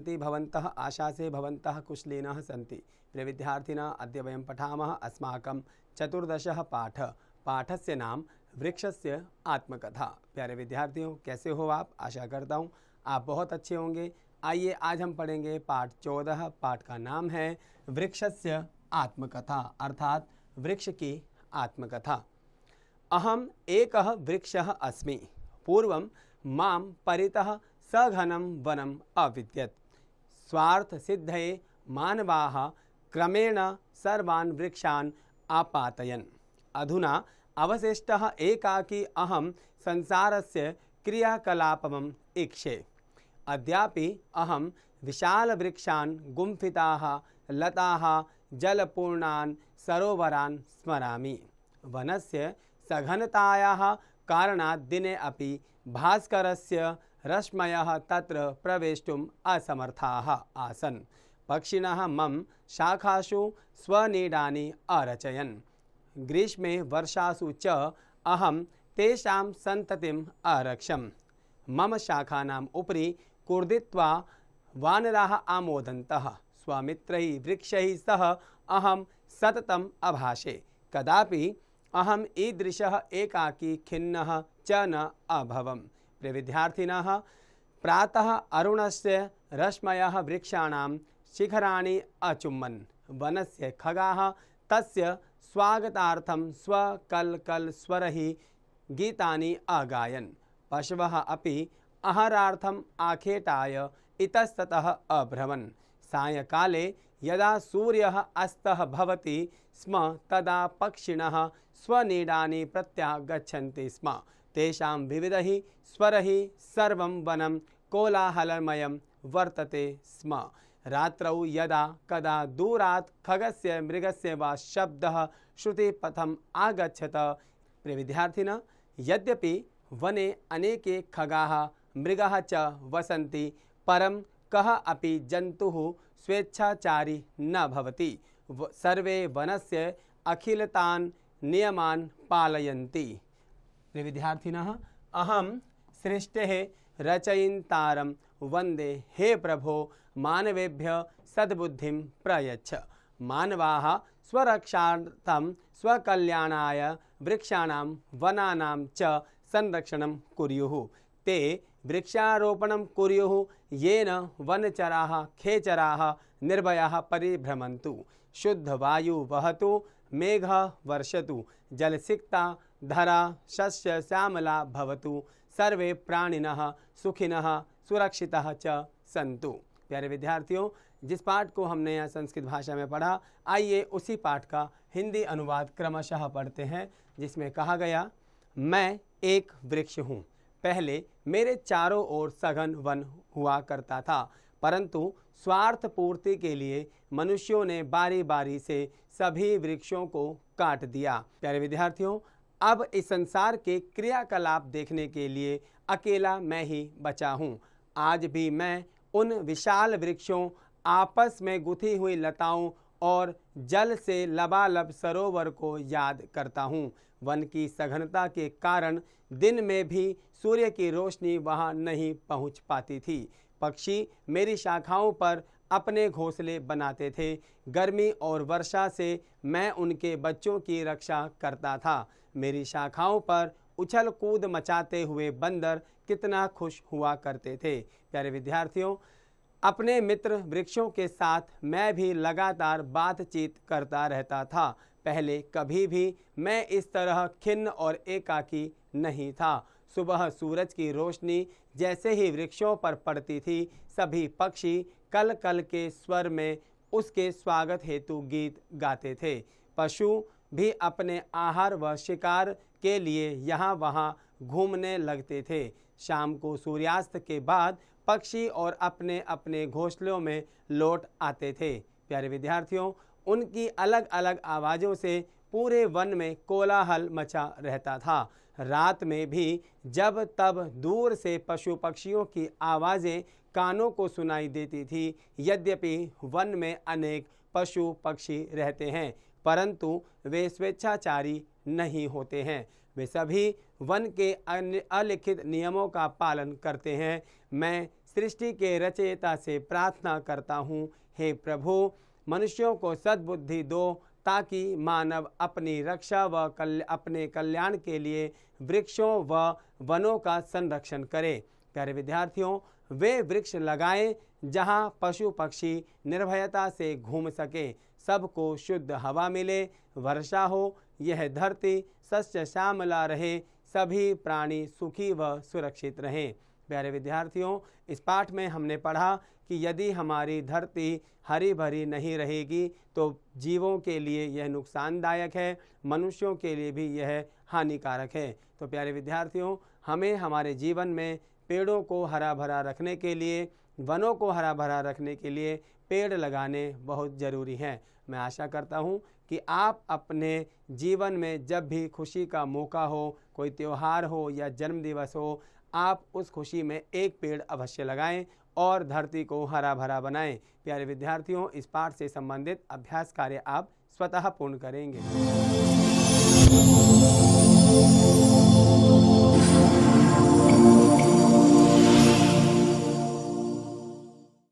पश्यन्ति भवन्तः आशासे भवन्तः कुशलिनः सन्ति। प्रिय विद्यार्थिनः, अद्य वयं पठामः अस्माकं 14 पाठः। पाठस्य नाम वृक्षस्य आत्मकथा। प्यारे विद्यार्थियों, कैसे हो आप? आशा करता हूँ आप बहुत अच्छे होंगे। आइए आज हम पढ़ेंगे पाठ 14। पाठ का नाम है वृक्षस्य आत्मकथा, अर्थात वृक्ष की आत्मकथा। अहम एकः वृक्षः अस्मि। पूर्वं मां परितः सघनं वनम् अविद्यत्। स्वार्थसिद्धये मानवाः क्रमेण सर्वान् वृक्षान् आपातयन्। अधुना अवशिष्टः एकाकी अहं संसारस्य क्रियाकलापम् ईक्षे। अद्यापि अहं विशालवृक्षान्, गुम्फिताः लताः, जलपूर्णान् सरोवरान् स्मरामि। वनस्य सघनतायाः कारणात् दिने अपि भास्करस्य रश्मयः तत्र प्रवेष्टुम् असमर्थाः आसन्। पक्षिणः मम शाखासु स्वनीडानि अरचयन्। ग्रीष्मे वर्षासु च अहं तेषां सन्ततिम् अरक्षम्। मम शाखानाम् उपरि कूर्दित्वा वानराः आमोदन्तः। स्वमित्रैः वृक्षैः सह अहं सततम् अभाषे। कदापि अहम् ईदृशः एकाकी खिन्नः च न अभवम्। प्रिय विद्यार्थिनः, प्रातः अरुणस्य रश्मयः वृक्षाणां शिखराणि अचुम्बन्। वनस्य खगाः तस्य स्वागतार्थं स्वकल्कलस्वरैः गीतानि अगायन्। पशवः अपि आहारार्थम् आखेटाय इतस्ततः अभ्रमन्। सायंकाले यदा सूर्यः अस्तः भवति स्म तदा पक्षिणः स्वनीडानि प्रत्यागच्छन्ति स्म। तेषां विविधैः स्वरैः सर्वं वनं कोलाहलमयं वर्तते स्म। रात्रौ यदा कदा दूरात् खगस्य मृगस्य वा शब्दः श्रुतिपथम् आगच्छत। प्रिय विद्यार्थिनः, यद्यपि वने अनेके खगाः मृगाः च वसन्ति, परं कः अपि जन्तुः स्वेच्छाचारी न भवति। सर्वे वनस्य अखिलतान् नियमान् पालयन्ति। प्रिय विद्यार्थिनः, अहं सृष्टेः रचयितारं वन्दे। हे प्रभो, मानवेभ्यः सद्बुद्धिं प्रयच्छ। मानवाः स्वरक्षार्थं स्वकल्याणाय वृक्षाणां वनानां च संरक्षणं कुर्युः। ते वृक्षारोपणं कुर्युः, येन वनचराः खेचराः निर्भयाः परिभ्रमन्तु। शुद्धवायु वहतु, मेघः वर्षतु, जलसिक्ता धरा शस्य श्यामला भवतु। सर्वे प्राणिनः सुखिनः सुरक्षितः च सन्तु। प्यारे विद्यार्थियों, जिस पाठ को हमने यहाँ संस्कृत भाषा में पढ़ा, आइए उसी पाठ का हिंदी अनुवाद क्रमशः पढ़ते हैं, जिसमें कहा गया, मैं एक वृक्ष हूँ। पहले मेरे चारों ओर सघन वन हुआ करता था, परंतु स्वार्थ पूर्ति के लिए मनुष्यों ने बारी बारी से सभी वृक्षों को काट दिया। प्यारे विद्यार्थियों, अब इस संसार के क्रियाकलाप देखने के लिए अकेला मैं ही बचा हूँ। आज भी मैं उन विशाल वृक्षों, आपस में गुथी हुई लताओं और जल से लबालब सरोवर को याद करता हूँ। वन की सघनता के कारण दिन में भी सूर्य की रोशनी वहाँ नहीं पहुँच पाती थी। पक्षी मेरी शाखाओं पर अपने घोंसले बनाते थे। गर्मी और वर्षा से मैं उनके बच्चों की रक्षा करता था। मेरी शाखाओं पर उछल कूद मचाते हुए बंदर कितना खुश हुआ करते थे। प्यारे विद्यार्थियों, अपने मित्र वृक्षों के साथ मैं भी लगातार बातचीत करता रहता था। पहले कभी भी मैं इस तरह खिन्न और एकाकी नहीं था। सुबह सूरज की रोशनी जैसे ही वृक्षों पर पड़ती थी, सभी पक्षी कल कल के स्वर में उसके स्वागत हेतु गीत गाते थे। पशु भी अपने आहार व शिकार के लिए यहाँ वहाँ घूमने लगते थे। शाम को सूर्यास्त के बाद पक्षी और अपने अपने घोंसलों में लौट आते थे। प्यारे विद्यार्थियों, उनकी अलग अलग आवाज़ों से पूरे वन में कोलाहल मचा रहता था। रात में भी जब तब दूर से पशु पक्षियों की आवाज़ें कानों को सुनाई देती थी। यद्यपि वन में अनेक पशु पक्षी रहते हैं, परंतु वे स्वेच्छाचारी नहीं होते हैं। वे सभी वन के अलिखित नियमों का पालन करते हैं। मैं सृष्टि के रचयिता से प्रार्थना करता हूँ, हे प्रभु मनुष्यों को सद्बुद्धि दो ताकि मानव अपनी रक्षा व अपने कल्याण के लिए वृक्षों व वनों का संरक्षण करे। प्यारे विद्यार्थियों, वे वृक्ष लगाएं जहां पशु पक्षी निर्भयता से घूम सके, सबको शुद्ध हवा मिले, वर्षा हो, यह धरती सस्य श्यामला रहे, सभी प्राणी सुखी व सुरक्षित रहें। प्यारे विद्यार्थियों, इस पाठ में हमने पढ़ा कि यदि हमारी धरती हरी भरी नहीं रहेगी तो जीवों के लिए यह नुकसानदायक है, मनुष्यों के लिए भी यह हानिकारक है। तो प्यारे विद्यार्थियों, हमें हमारे जीवन में पेड़ों को हरा भरा रखने के लिए, वनों को हरा भरा रखने के लिए पेड़ लगाने बहुत ज़रूरी हैं। मैं आशा करता हूँ कि आप अपने जीवन में जब भी खुशी का मौका हो, कोई त्यौहार हो या जन्मदिवस हो, आप उस खुशी में एक पेड़ अवश्य लगाएं और धरती को हरा भरा बनाएं। प्यारे विद्यार्थियों, इस पाठ से संबंधित अभ्यास कार्य आप स्वतः पूर्ण करेंगे।